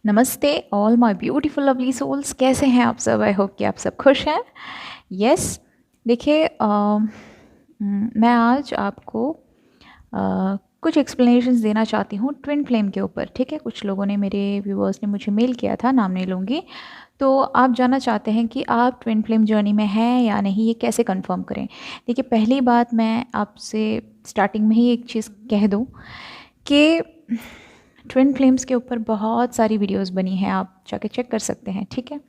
नमस्ते all my beautiful lovely souls, कैसे हैं आप सब। आई होप कि आप सब खुश हैं। यस, देखिए मैं आज आपको कुछ एक्सप्लेनेशंस देना चाहती हूँ ट्विन फ्लेम के ऊपर। ठीक है, कुछ लोगों ने, मेरे व्यूअर्स ने मुझे मेल किया था, नाम नहीं लूँगी, तो आप जानना चाहते हैं कि आप ट्विन फ्लेम जर्नी में हैं या नहीं, ये कैसे कंफर्म करें। देखिए, पहली बात मैं आपसे स्टार्टिंग में ही एक चीज़ कह दूँ कि ट्विन फ्लेम्स के ऊपर बहुत सारी वीडियोस बनी हैं, आप जाके चेक कर सकते हैं। ठीक है,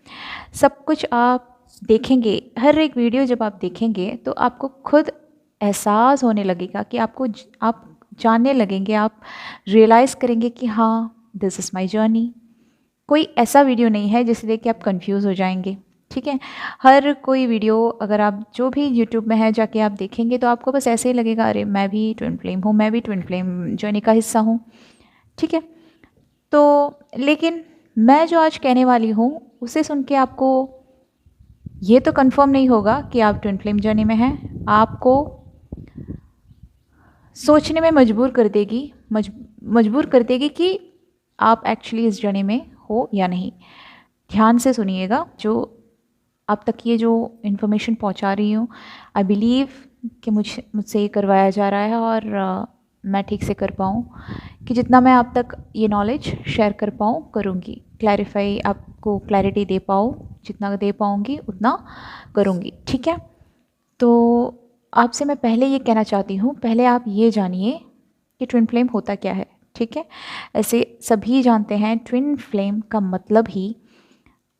सब कुछ आप देखेंगे, हर एक वीडियो जब आप देखेंगे तो आपको खुद एहसास होने लगेगा कि आप जानने लगेंगे, आप रियलाइज़ करेंगे कि हाँ, दिस इज़ माई जर्नी। कोई ऐसा वीडियो नहीं है जिसे देख के आप कंफ्यूज हो जाएंगे। ठीक है, हर कोई वीडियो अगर आप जो भी यूट्यूब में है जाके आप देखेंगे तो आपको बस ऐसे ही लगेगा, अरे मैं भी ट्विन फ्लेम हूँ, मैं भी ट्विन फ्लेम जर्नी का हिस्सा हूँ। ठीक है, तो लेकिन मैं जो आज कहने वाली हूँ उसे सुन के आपको ये तो कंफर्म नहीं होगा कि आप ट्विन फ्लेम जर्नी में हैं। आपको सोचने में मजबूर कर देगी कि आप एक्चुअली इस जर्नी में हो या नहीं। ध्यान से सुनिएगा, जो अब तक ये जो इन्फॉर्मेशन पहुंचा रही हूँ, आई बिलीव कि मुझसे ये करवाया जा रहा है और मैं ठीक से कर पाऊँ, कि जितना मैं आप तक ये नॉलेज शेयर कर पाऊँ करूँगी, क्लैरिफाई आपको क्लैरिटी दे पाऊँ, जितना दे पाऊँगी उतना करूँगी। ठीक है, तो आपसे मैं पहले ये कहना चाहती हूँ, पहले आप ये जानिए कि ट्विन फ्लेम होता क्या है। ठीक है, ऐसे सभी जानते हैं ट्विन फ्लेम का मतलब ही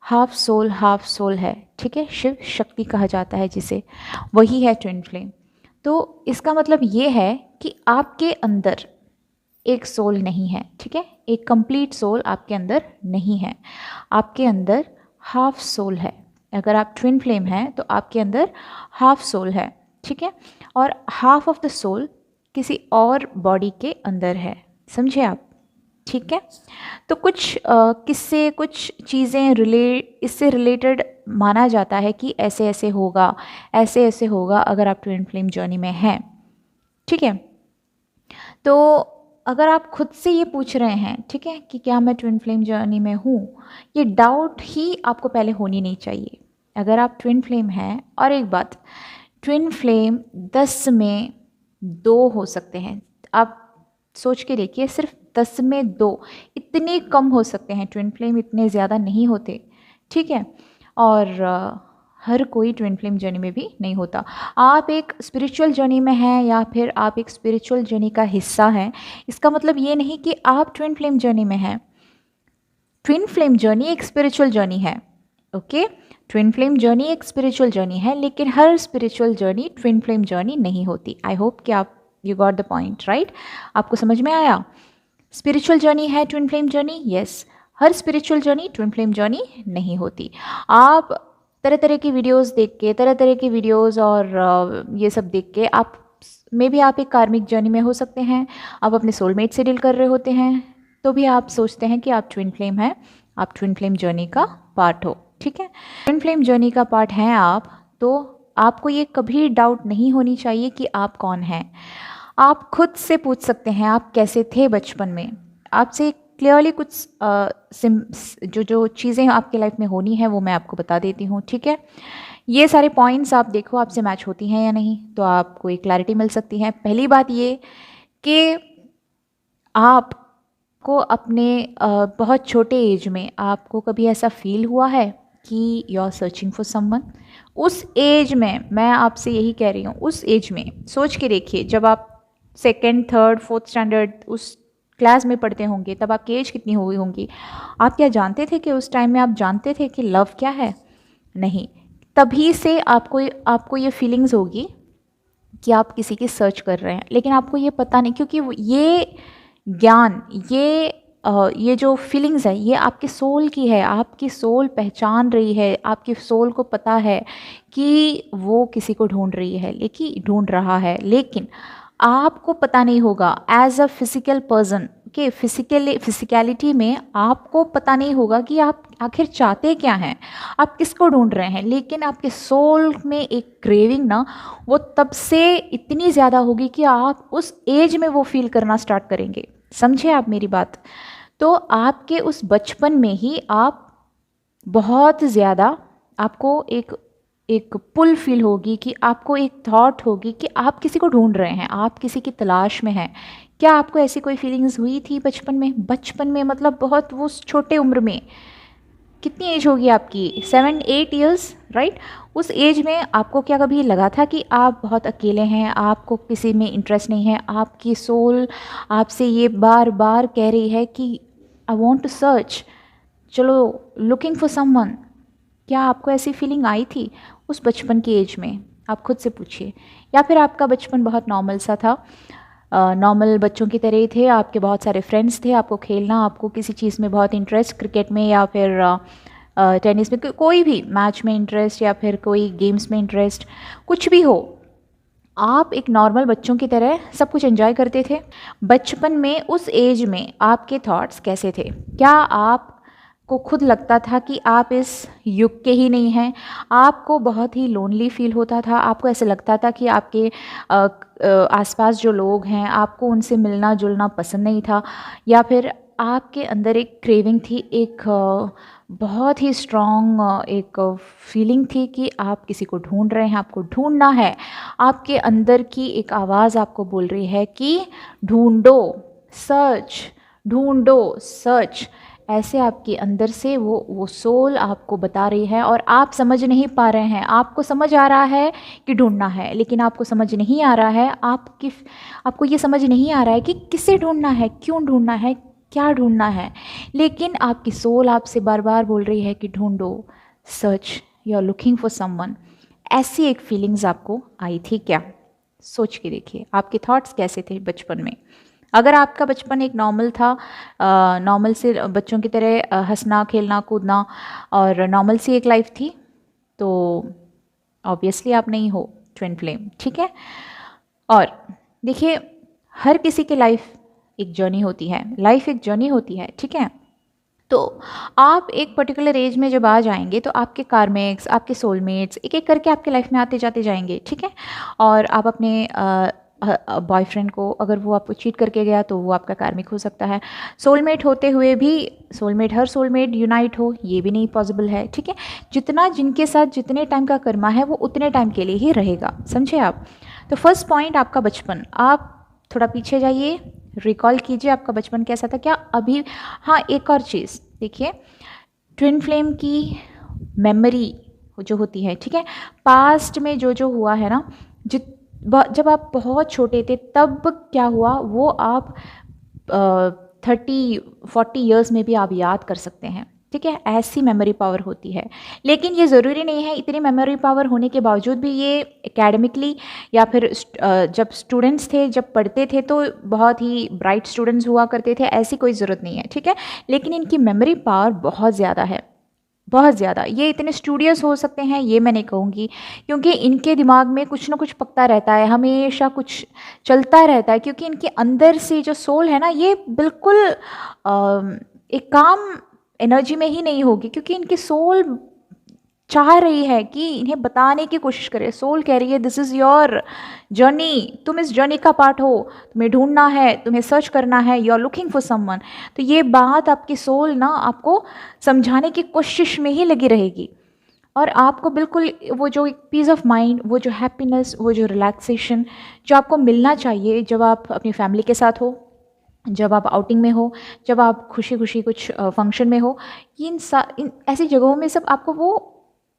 हाफ सोल है। ठीक है, शिव शक्ति कहा जाता है जिसे, वही है ट्विन फ्लेम। तो इसका मतलब ये है कि आपके अंदर एक सोल नहीं है। ठीक है, एक कंप्लीट सोल आपके अंदर नहीं है, आपके अंदर हाफ सोल है। अगर आप ट्विन फ्लेम हैं तो आपके अंदर हाफ सोल है। ठीक है, और हाफ ऑफ द सोल किसी और बॉडी के अंदर है, समझे आप। ठीक है, तो कुछ किस्से, कुछ चीज़ें इससे रिलेटेड माना जाता है कि ऐसे ऐसे होगा, ऐसे ऐसे होगा अगर आप ट्विन फ्लेम जर्नी में हैं। ठीक है, तो अगर आप खुद से ये पूछ रहे हैं, ठीक है, कि क्या मैं ट्विन फ्लेम जर्नी में हूँ, ये डाउट ही आपको पहले होनी नहीं चाहिए। अगर आप ट्विन फ्लेम हैं, और एक बात, ट्विन फ्लेम 10 में 2 हो सकते हैं। आप सोच के देखिए, सिर्फ 10 में 2, इतने कम हो सकते हैं ट्विन फ्लेम, इतने ज़्यादा नहीं होते। ठीक है, और हर कोई ट्विन फ्लेम जर्नी में भी नहीं होता। आप एक स्पिरिचुअल जर्नी में हैं या फिर आप एक स्पिरिचुअल जर्नी का हिस्सा हैं, इसका मतलब ये नहीं कि आप ट्विन फ्लेम जर्नी में हैं। ट्विन फ्लेम जर्नी एक स्पिरिचुअल जर्नी है। ओके, ट्विन फ्लेम जर्नी एक स्पिरिचुअल जर्नी है, लेकिन हर spiritual journey twin flame journey नहीं होती। आई होप कि आप you got the point, right. आपको समझ में आया। स्पिरिचुअल जर्नी है ट्विन फ्लेम जर्नी, यस। हर spiritual journey twin flame journey नहीं होती। आप तरह तरह की वीडियोस देख के, तरह तरह की वीडियोस और ये सब देख के आप में भी आप एक कार्मिक जर्नी में हो सकते हैं। आप अपने सोलमेट से डील कर रहे होते हैं, तो भी आप सोचते हैं कि आप ट्विन फ्लेम हैं, आप ट्विन फ्लेम जर्नी का पार्ट हो। ठीक है, ट्विन फ्लेम जर्नी का पार्ट हैं आप, तो आपको ये कभी डाउट नहीं होनी चाहिए कि आप कौन हैं। आप खुद से पूछ सकते हैं आप कैसे थे बचपन में। आपसे क्लियरली कुछ जो चीज़ें आपके लाइफ में होनी है वो मैं आपको बता देती हूँ। ठीक है, ये सारे पॉइंट्स आप देखो आपसे मैच होती हैं या नहीं, तो आपको एक क्लैरिटी मिल सकती है। पहली बात ये कि आपको अपने बहुत छोटे एज में आपको कभी ऐसा फील हुआ है कि you are searching for someone. उस एज में, मैं आपसे यही कह रही हूँ, उस एज में सोच के देखिए, जब आप सेकेंड, थर्ड, फोर्थ स्टैंडर्ड उस क्लास में पढ़ते होंगे, तब आपकी एज कितनी हुई होंगी। आप क्या जानते थे कि उस टाइम में आप जानते थे कि लव क्या है? नहीं। तभी से आपको ये फीलिंग्स होगी कि आप किसी की सर्च कर रहे हैं, लेकिन आपको ये पता नहीं, क्योंकि ये ज्ञान, ये जो फीलिंग्स है, ये आपके सोल की है। आपकी सोल पहचान रही है, आपकी सोल को पता है कि वो किसी को ढूंढ रही है, लेकिन ढूंढ रहा है, लेकिन आपको पता नहीं होगा एज अ फिजिकल पर्सन के फिजिकलिटी में आपको पता नहीं होगा कि आप आखिर चाहते क्या हैं, आप किसको ढूंढ रहे हैं। लेकिन आपके सोल में एक क्रेविंग ना, वो तब से इतनी ज़्यादा होगी कि आप उस एज में वो फील करना स्टार्ट करेंगे। समझे आप मेरी बात। तो आपके उस बचपन में ही आप बहुत ज़्यादा, आपको एक पुल फील होगी कि आपको एक थॉट होगी कि आप किसी को ढूंढ रहे हैं, आप किसी की तलाश में हैं। क्या आपको ऐसी कोई फीलिंग्स हुई थी बचपन में? बचपन में मतलब बहुत वो छोटे उम्र में, कितनी एज होगी आपकी? 7-8 ईयर्स, राइट? उस एज में आपको क्या कभी लगा था कि आप बहुत अकेले हैं, आपको किसी में इंटरेस्ट नहीं है, आपकी सोल आपसे ये बार बार कह रही है कि आई वॉन्ट टू सर्च, चलो लुकिंग फॉर समवन? क्या आपको ऐसी फीलिंग आई थी उस बचपन की एज में? आप खुद से पूछिए। या फिर आपका बचपन बहुत नॉर्मल सा था, नॉर्मल बच्चों की तरह ही थे, आपके बहुत सारे फ्रेंड्स थे, आपको खेलना, आपको किसी चीज़ में बहुत इंटरेस्ट, क्रिकेट में या फिर टेनिस में, कोई भी मैच में इंटरेस्ट, या फिर कोई गेम्स में इंटरेस्ट, कुछ भी हो, आप एक नॉर्मल बच्चों की तरह सब कुछ एंजॉय करते थे। बचपन में उस एज में आपके थॉट्स कैसे थे? क्या आपको खुद लगता था कि आप इस युग के ही नहीं हैं? आपको बहुत ही लोनली फील होता था? आपको ऐसे लगता था कि आपके आसपास जो लोग हैं, आपको उनसे मिलना जुलना पसंद नहीं था? या फिर आपके अंदर एक क्रेविंग थी, एक बहुत ही स्ट्रॉन्ग एक फीलिंग थी कि आप किसी को ढूंढ रहे हैं, आपको ढूंढना है, आपके अंदर की एक आवाज़ आपको बोल रही है कि ढूंढो, सर्च, ढूंढो, सर्च, ऐसे आपके अंदर से वो सोल आपको बता रही है और आप समझ नहीं पा रहे हैं। आपको समझ आ रहा है कि ढूंढना है, लेकिन आपको समझ नहीं आ रहा है, आपको ये समझ नहीं आ रहा है कि किसे ढूंढना है, क्यों ढूंढना है, क्या ढूंढना है। लेकिन आपकी सोल आपसे बार बार बोल रही है कि ढूंढो, search, you are looking for someone. ऐसी एक फीलिंग्स आपको आई थी क्या? सोच के देखिए आपके थॉट्स कैसे थे बचपन में। अगर आपका बचपन एक नॉर्मल था, नॉर्मल से बच्चों की तरह हंसना खेलना कूदना और नॉर्मल सी एक लाइफ थी, तो ऑब्वियसली आप नहीं हो ट्विन फ्लेम, ठीक है। और देखिए, हर किसी की लाइफ एक जर्नी होती है, लाइफ एक जर्नी होती है, ठीक है। तो आप एक पर्टिकुलर एज में जब आ जाएंगे तो आपके कार्मिक्स, आपके सोलमेट्स एक एक करके आपके लाइफ में आते जाते जाएंगे, ठीक है। और आप अपने बॉयफ्रेंड को, अगर वो आपको चीट करके गया तो वो आपका कार्मिक हो सकता है। सोलमेट होते हुए भी हर सोलमेट यूनाइट हो, ये भी नहीं पॉसिबल है, ठीक है। जितना जिनके साथ जितने टाइम का कर्मा है वो उतने टाइम के लिए ही रहेगा, समझे आप। तो फर्स्ट पॉइंट आपका बचपन, आप थोड़ा पीछे जाइए, रिकॉल कीजिए आपका बचपन कैसा था, क्या अभी। हाँ, एक और चीज़ देखिए, ट्विन फ्लेम की मेमोरी जो होती है, ठीक है, पास्ट में जो जो हुआ है ना, जब आप बहुत छोटे थे तब क्या हुआ वो आप 30-40 ईयर्स में भी आप याद कर सकते हैं, ठीक है। ऐसी मेमोरी पावर होती है। लेकिन ये ज़रूरी नहीं है, इतनी मेमोरी पावर होने के बावजूद भी ये एकेडमिकली या फिर जब स्टूडेंट्स थे, जब पढ़ते थे तो बहुत ही ब्राइट स्टूडेंट्स हुआ करते थे, ऐसी कोई ज़रूरत नहीं है, ठीक है। लेकिन इनकी मेमोरी पावर बहुत ज़्यादा है, बहुत ज़्यादा। ये इतने स्टूडियस हो सकते हैं ये मैं नहीं कहूँगी, क्योंकि इनके दिमाग में कुछ ना कुछ पकता रहता है, हमेशा कुछ चलता रहता है, क्योंकि इनके अंदर से जो सोल है ना, ये बिल्कुल एक काम एनर्जी में ही नहीं होगी, क्योंकि इनकी सोल चाह रही है कि इन्हें बताने की कोशिश करे। सोल कह रही है दिस इज़ योर जर्नी, तुम इस जर्नी का पार्ट हो, तुम्हें ढूंढना है, तुम्हें सर्च करना है, you are looking for someone. तो ये बात आपकी सोल ना आपको समझाने की कोशिश में ही लगी रहेगी, और आपको बिल्कुल वो जो एक पीस ऑफ माइंड, वो जो हैप्पीनेस, वो जो रिलैक्सेशन जो आपको मिलना चाहिए जब आप अपनी फैमिली के साथ हो, जब आप आउटिंग में हो, जब आप खुशी खुशी कुछ फंक्शन में हो, इन ऐसी जगहों में सब आपको वो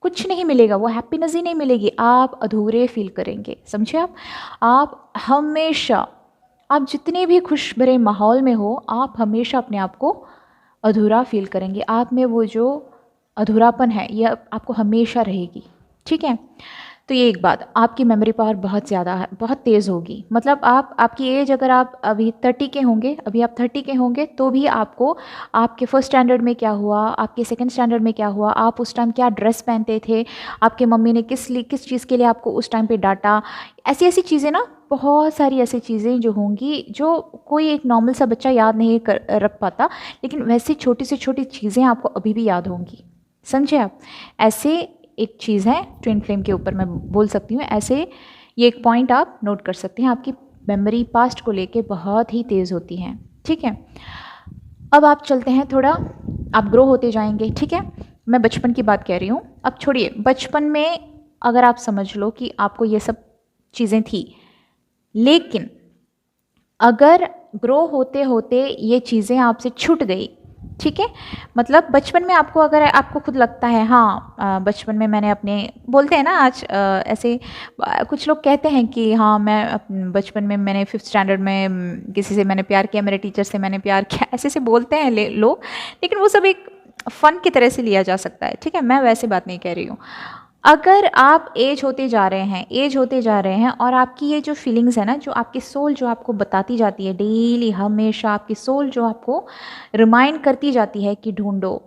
कुछ नहीं मिलेगा, वो हैप्पीनेस ही नहीं मिलेगी, आप अधूरे फील करेंगे, समझे आप हमेशा, आप जितने भी खुश भरे माहौल में हो, आप हमेशा अपने आप को अधूरा फील करेंगे। आप में वो जो अधूरापन है ये आपको हमेशा रहेगी, ठीक है। तो ये एक बात, आपकी मेमोरी पावर बहुत ज़्यादा है, बहुत तेज़ होगी। मतलब आपकी एज, अगर आप अभी 30 के होंगे, अभी आप 30 के होंगे, तो भी आपको आपके फर्स्ट स्टैंडर्ड में क्या हुआ, आपके सेकंड स्टैंडर्ड में क्या हुआ, आप उस टाइम क्या ड्रेस पहनते थे, आपके मम्मी ने किस चीज़ के लिए आपको उस टाइम पे डांटा, ऐसी ऐसी चीज़ें ना, बहुत सारी ऐसी चीज़ें जो होंगी जो कोई एक नॉर्मल सा बच्चा याद नहीं रख पाता, लेकिन वैसी छोटी से छोटी चीज़ें आपको अभी भी याद होंगी, समझे आप। ऐसे एक चीज़ है ट्विन फ्लेम के ऊपर मैं बोल सकती हूँ, ऐसे ये एक पॉइंट आप नोट कर सकते हैं, आपकी मेमोरी पास्ट को लेके बहुत ही तेज़ होती है, ठीक है। अब आप चलते हैं थोड़ा, आप ग्रो होते जाएंगे, ठीक है। मैं बचपन की बात कह रही हूँ, अब छोड़िए बचपन में अगर आप समझ लो कि आपको ये सब चीज़ें थी, लेकिन अगर ग्रो होते होते ये चीज़ें आपसे छूट गई, ठीक है, मतलब बचपन में आपको अगर आपको खुद लगता है हाँ बचपन में मैंने अपने, बोलते हैं ना आज ऐसे कुछ लोग कहते हैं कि हाँ मैं बचपन में मैंने 5th स्टैंडर्ड में किसी से मैंने प्यार किया, मेरे टीचर से मैंने प्यार किया, ऐसे ऐसे बोलते हैं लोग, लेकिन वो सब एक फ़न की तरह से लिया जा सकता है, ठीक है, मैं वैसे बात नहीं कह रही हूँ। अगर आप एज होते जा रहे हैं, एज होते जा रहे हैं और आपकी ये जो फीलिंग्स है ना, जो आपकी सोल जो आपको बताती जाती है डेली, हमेशा आपकी सोल जो आपको रिमाइंड करती जाती है कि ढूंढो,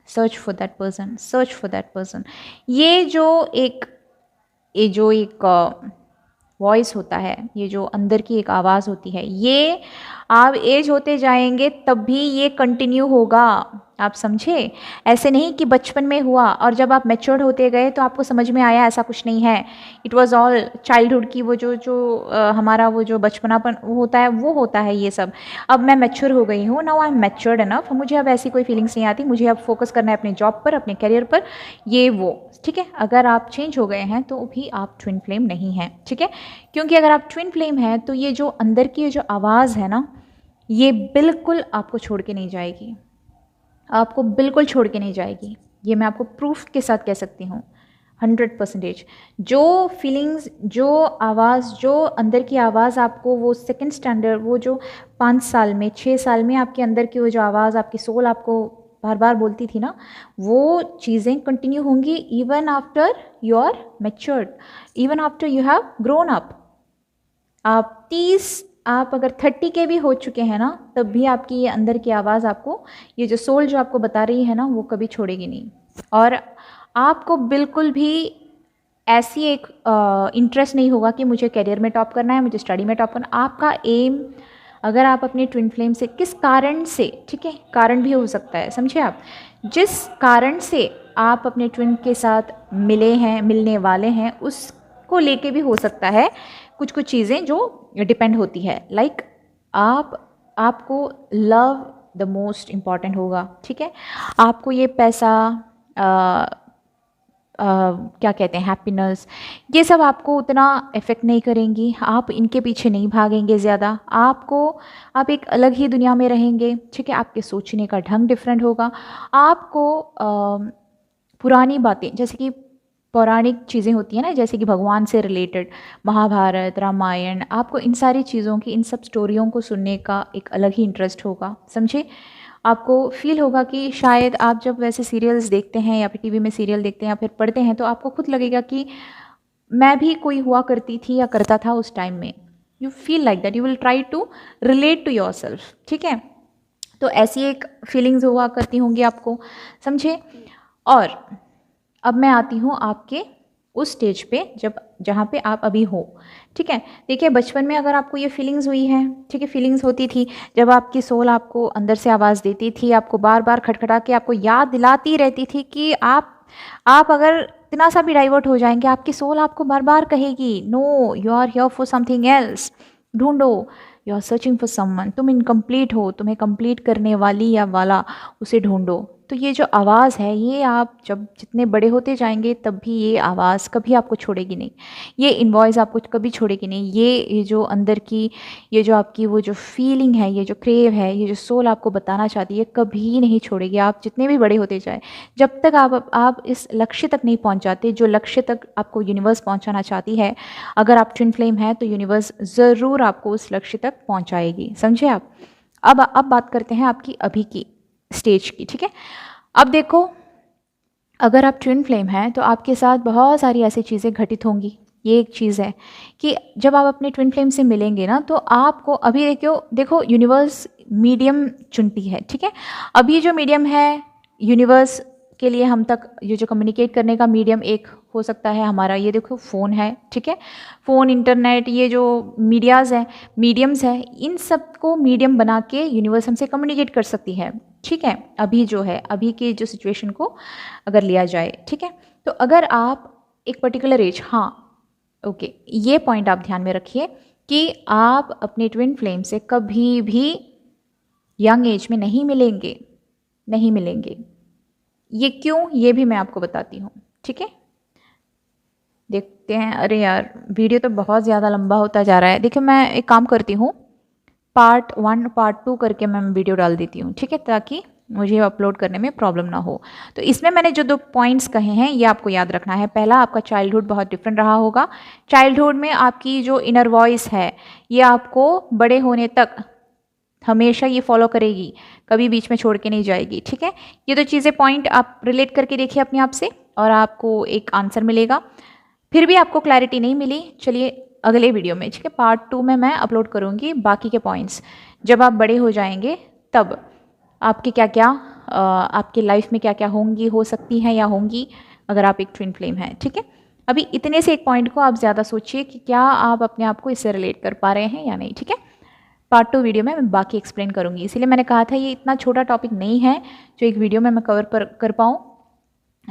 search for that person, search for that person, ये जो एक वॉइस होता है, ये जो अंदर की एक आवाज़ होती है, ये आप एज होते जाएंगे तब भी ये कंटिन्यू होगा, आप समझे। ऐसे नहीं कि बचपन में हुआ और जब आप मैच्योर्ड होते गए तो आपको समझ में आया, ऐसा कुछ नहीं है। इट वाज ऑल चाइल्डहुड की वो हमारा वो जो बचपनापन होता है, वो होता है ये सब। अब मैं मैच्योर हो गई हूँ, now I am matured enough, मुझे अब ऐसी कोई फीलिंग्स नहीं आती, मुझे अब फोकस करना है अपने जॉब पर, अपने करियर पर, ये वो, ठीक है। अगर आप चेंज हो गए हैं तो भी आप ट्विन फ्लेम नहीं हैं, ठीक है, क्योंकि अगर आप ट्विन फ्लेम हैं तो ये जो अंदर की जो आवाज़ है ना, ये बिल्कुल आपको छोड़ के नहीं जाएगी, आपको बिल्कुल छोड़ के नहीं जाएगी, ये मैं आपको प्रूफ के साथ कह सकती हूँ 100%। जो फीलिंग्स, जो आवाज़, जो अंदर की आवाज़ आपको वो 2nd स्टैंडर्ड, वो जो 5 साल में 6 साल में आपके अंदर की वो जो आवाज़ आपकी सोल आपको बार बार बोलती थी ना, वो चीज़ें कंटिन्यू होंगी even after you are matured, even after you have grown up. आप अगर 30 के भी हो चुके हैं ना, तब भी आपकी ये अंदर की आवाज़ आपको, ये जो सोल जो आपको बता रही है ना, वो कभी छोड़ेगी नहीं। और आपको बिल्कुल भी ऐसी एक इंटरेस्ट नहीं होगा कि मुझे करियर में टॉप करना है, मुझे स्टडी में टॉप करना। आपका एम, अगर आप अपने ट्विन फ्लेम से किस कारण से, ठीक है, कारण भी हो सकता है, समझे आप, जिस कारण से आप अपने ट्विन के साथ मिले हैं, मिलने वाले हैं, उसको लेके भी हो सकता है कुछ कुछ चीज़ें जो डिपेंड होती है। लाइक आपको लव द मोस्ट इम्पॉर्टेंट होगा, ठीक है, आपको ये पैसा क्या कहते हैं, हैप्पीनेस, ये सब आपको उतना इफ़ेक्ट नहीं करेंगी, आप इनके पीछे नहीं भागेंगे ज़्यादा, आप एक अलग ही दुनिया में रहेंगे, ठीक है, आपके सोचने का ढंग डिफरेंट होगा। आपको पुरानी बातें, जैसे कि पौराणिक चीज़ें होती हैं ना, जैसे कि भगवान से रिलेटेड महाभारत, रामायण, आपको इन सारी चीज़ों की, इन सब स्टोरियों को सुनने का एक अलग ही इंटरेस्ट होगा, समझे। आपको फील होगा कि शायद आप जब वैसे सीरियल्स देखते हैं या फिर टीवी में सीरियल देखते हैं या फिर पढ़ते हैं, तो आपको खुद लगेगा कि मैं भी कोई हुआ करती थी या करता था उस टाइम में। You feel like that, you will try to relate to yourself, ठीक है। तो ऐसी एक फीलिंग्स हुआ करती होंगी आपको, समझे। और अब मैं आती हूँ आपके उस स्टेज पे जहाँ पे आप अभी हो, ठीक है। देखिए बचपन में अगर आपको ये फीलिंग्स हुई है, ठीक है, फीलिंग्स होती थी जब आपकी सोल आपको अंदर से आवाज़ देती थी, आपको बार बार खटखटा के आपको याद दिलाती रहती थी कि आप अगर इतना सा भी डाइवर्ट हो जाएंगे, आपकी सोल आपको बार बार कहेगी no, you are here for something else, ढूंढो, you are searching for someone, तुम इनकम्प्लीट हो, तुम्हें कंप्लीट करने वाली या वाला उसे ढूंढो। तो ये जो आवाज़ है, ये आप जब जितने बड़े होते जाएंगे तब भी ये आवाज़ कभी आपको छोड़ेगी नहीं, ये इनवॉइस आपको कभी छोड़ेगी नहीं, ये जो अंदर की, ये जो आपकी वो जो फीलिंग है, ये जो क्रेव है, ये जो सोल आपको बताना चाहती है, कभी नहीं छोड़ेगी। आप जितने भी बड़े होते जाए, जब तक आप इस लक्ष्य तक नहीं पहुंच जाते, जो लक्ष्य तक आपको यूनिवर्स पहुंचाना चाहती है, अगर आप ट्विन फ्लेम है तो यूनिवर्स ज़रूर आपको उस लक्ष्य तक पहुंचाएगी, समझे आप। अब बात करते हैं आपकी अभी की स्टेज की, ठीक है। अब देखो, अगर आप ट्विन फ्लेम हैं तो आपके साथ बहुत सारी ऐसी चीज़ें घटित होंगी। ये एक चीज़ है कि जब आप अपने ट्विन फ्लेम से मिलेंगे ना, तो आपको अभी देखो यूनिवर्स मीडियम चुनती है, ठीक है। अभी जो मीडियम है यूनिवर्स के लिए, हम तक ये जो कम्युनिकेट करने का मीडियम एक हो सकता है हमारा, ये देखो फ़ोन है, ठीक है, फ़ोन, इंटरनेट, ये जो मीडियाज़ हैं, मीडियम्स हैं, इन सब को मीडियम बना के यूनिवर्स हमसे कम्युनिकेट कर सकती है, ठीक है। अभी जो है, अभी की जो सिचुएशन को अगर लिया जाए, ठीक है। तो अगर आप एक पर्टिकुलर एज, हाँ ओके, ये पॉइंट आप ध्यान में रखिए कि आप अपने ट्विन फ्लेम से कभी भी यंग एज में नहीं मिलेंगे, नहीं मिलेंगे। ये क्यों, ये भी मैं आपको बताती हूँ, ठीक है। देखते हैं। अरे यार वीडियो तो बहुत ज़्यादा लंबा होता जा रहा है। देखिए मैं एक काम करती हूँ, पार्ट 1 पार्ट 2 करके मैं वीडियो डाल देती हूँ, ठीक है, ताकि मुझे अपलोड करने में प्रॉब्लम ना हो। तो इसमें मैंने जो 2 पॉइंट्स कहे हैं ये आपको याद रखना है। पहला, आपका चाइल्डहुड बहुत डिफरेंट रहा होगा। चाइल्डहुड में आपकी जो इनर वॉइस है ये आपको बड़े होने तक हमेशा ये फॉलो करेगी, कभी बीच में छोड़ के नहीं जाएगी, ठीक है। ये 2 चीज़ें पॉइंट आप रिलेट करके देखिए अपने आप से और आपको एक आंसर मिलेगा। फिर भी आपको क्लैरिटी नहीं मिली, चलिए अगले वीडियो में, ठीक है, पार्ट 2 में मैं अपलोड करूँगी बाकी के पॉइंट्स। जब आप बड़े हो जाएंगे तब आपके क्या क्या आपकी लाइफ में क्या क्या होंगी, हो सकती हैं या होंगी अगर आप एक ट्विन फ्लेम हैं, ठीक है। अभी इतने से एक पॉइंट को आप ज़्यादा सोचिए कि क्या आप अपने आप को इससे रिलेट कर पा रहे हैं या नहीं, ठीक है। पार्ट 2 वीडियो में मैं बाकी एक्सप्लेन करूँगी, इसीलिए मैंने कहा था ये इतना छोटा टॉपिक नहीं है जो एक वीडियो में मैं कवर कर पाऊँ।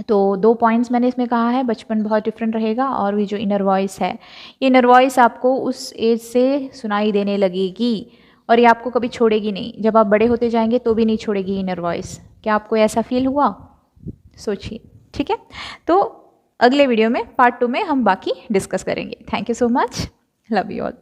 तो 2 पॉइंट्स मैंने इसमें कहा है, बचपन बहुत डिफरेंट रहेगा और ये जो इनर वॉइस है, ये इनर वॉइस आपको उस एज से सुनाई देने लगेगी और ये आपको कभी छोड़ेगी नहीं। जब आप बड़े होते जाएंगे तो भी नहीं छोड़ेगी इनर वॉइस। क्या आपको ऐसा फील हुआ? सोचिए, ठीक है। तो अगले वीडियो में पार्ट 2 में हम बाकी डिस्कस करेंगे। Thank you so much, love you all.